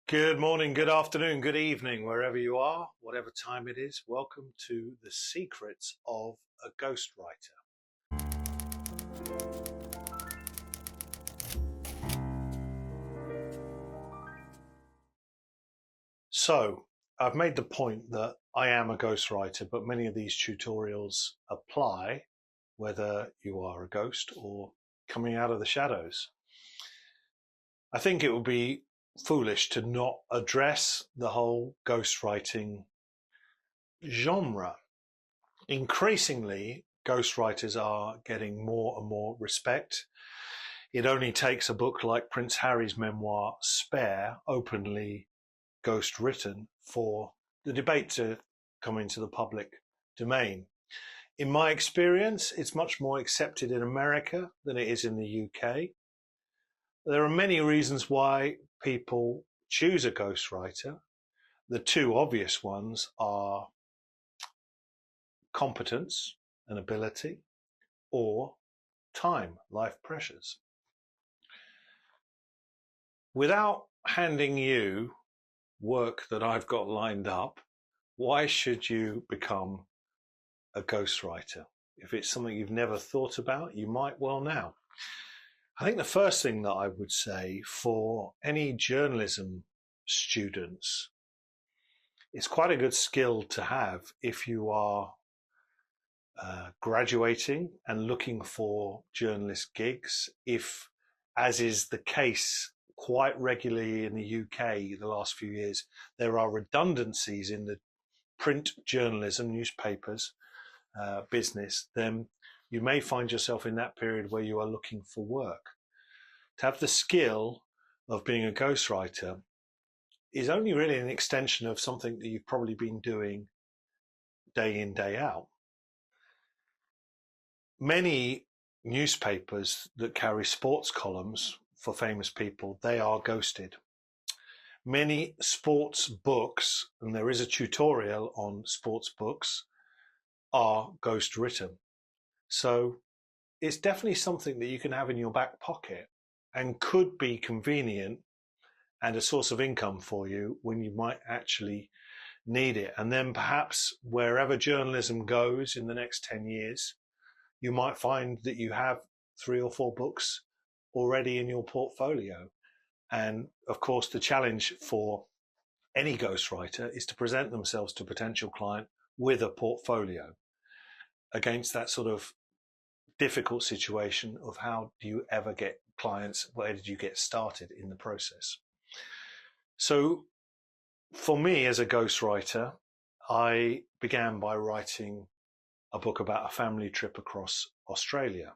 Good morning, good afternoon, good evening, wherever you are, whatever time it is. Welcome to the secrets of a ghostwriter. So, I've made the point that I am a ghostwriter, but many of these tutorials apply whether you are a ghost or coming out of the shadows. I think it would be foolish to not address the whole ghostwriting genre. Increasingly, ghostwriters are getting more and more respect. It only takes a book like Prince Harry's memoir, Spare, openly ghost written, for the debate to come into the public domain. In my experience, it's much more accepted in America than it is in the UK. There are many reasons why people choose a ghostwriter. The two obvious ones are competence and ability, or time, life pressures. Without handing you work that I've got lined up, why should you become a ghostwriter? If it's something you've never thought about, you might well now. I think the first thing that I would say for any journalism students, it's quite a good skill to have if you are graduating and looking for journalist gigs. If, as is the case quite regularly in the UK the last few years, there are redundancies in the print journalism, newspapers, business, then you may find yourself in that period where you are looking for work. To have the skill of being a ghostwriter is only really an extension of something that you've probably been doing day in, day out. Many newspapers that carry sports columns for famous people, they are ghosted. Many sports books, and there is a tutorial on sports books, are ghost written. So it's definitely something that you can have in your back pocket and could be convenient and a source of income for you when you might actually need it. And then perhaps wherever journalism goes in the next 10 years, you might find that you have 3 or 4 books already in your portfolio. And of course, the challenge for any ghostwriter is to present themselves to a potential client with a portfolio against that sort of difficult situation of how do you ever get clients, where did you get started in the process. So for me as a ghostwriter, I began by writing a book about a family trip across Australia.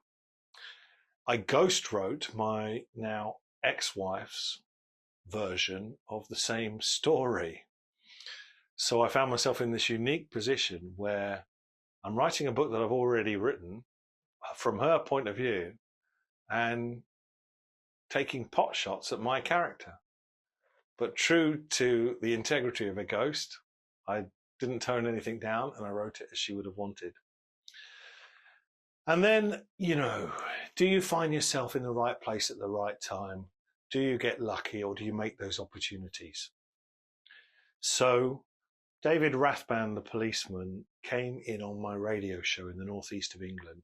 I ghost wrote my now ex-wife's version of the same story. So I found myself in this unique position where I'm writing a book that I've already written from her point of view and taking pot shots at my character. But true to the integrity of a ghost, I didn't tone anything down and I wrote it as she would have wanted. And then, do you find yourself in the right place at the right time? Do you get lucky or do you make those opportunities? So David Rathband, the policeman, came in on my radio show in the northeast of England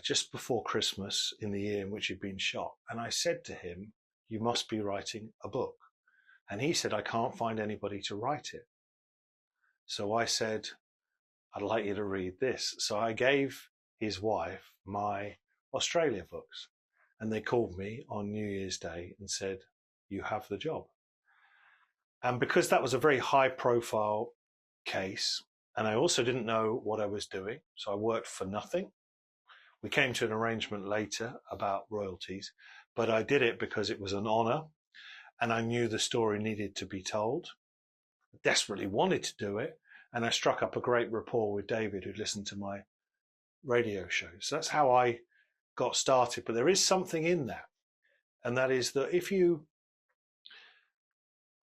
just before Christmas in the year in which he'd been shot. And I said to him, you must be writing a book. And he said, I can't find anybody to write it. So I said, I'd like you to read this. So I gave his wife my Australia books. And they called me on New Year's Day and said, you have the job. And because that was a very high profile case, and I also didn't know what I was doing, so I worked for nothing. We came to an arrangement later about royalties, but I did it because it was an honor and I knew the story needed to be told. I desperately wanted to do it, and I struck up a great rapport with David, who listened to my radio show. So that's how I got started. But there is something in that, and that is that if you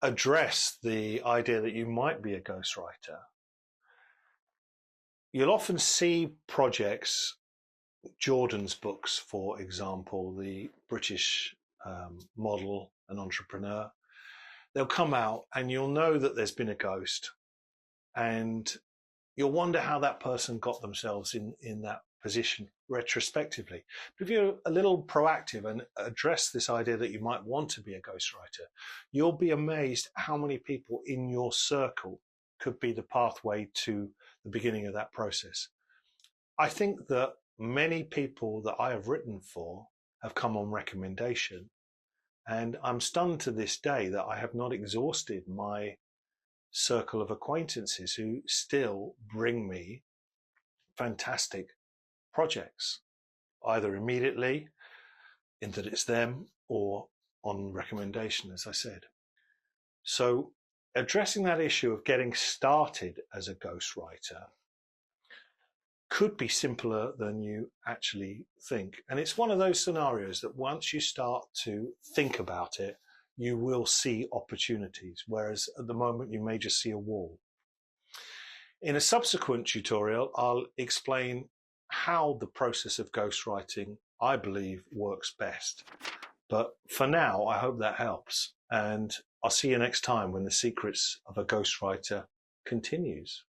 address the idea that you might be a ghostwriter, you'll often see projects, Jordan's books, for example, the British model and entrepreneur, they'll come out and you'll know that there's been a ghost, and you'll wonder how that person got themselves in that position retrospectively. But if you're a little proactive and address this idea that you might want to be a ghostwriter, you'll be amazed how many people in your circle could be the pathway to the beginning of that process. I think that many people that I have written for have come on recommendation, and I'm stunned to this day that I have not exhausted my circle of acquaintances who still bring me fantastic projects, either immediately in that it's them or on recommendation, as I said. So addressing that issue of getting started as a ghostwriter could be simpler than you actually think. And it's one of those scenarios that once you start to think about it, you will see opportunities, whereas at the moment you may just see a wall. In a subsequent tutorial, I'll explain how the process of ghostwriting, I believe, works best. But for now, I hope that helps. And I'll see you next time when the secrets of a ghostwriter continues.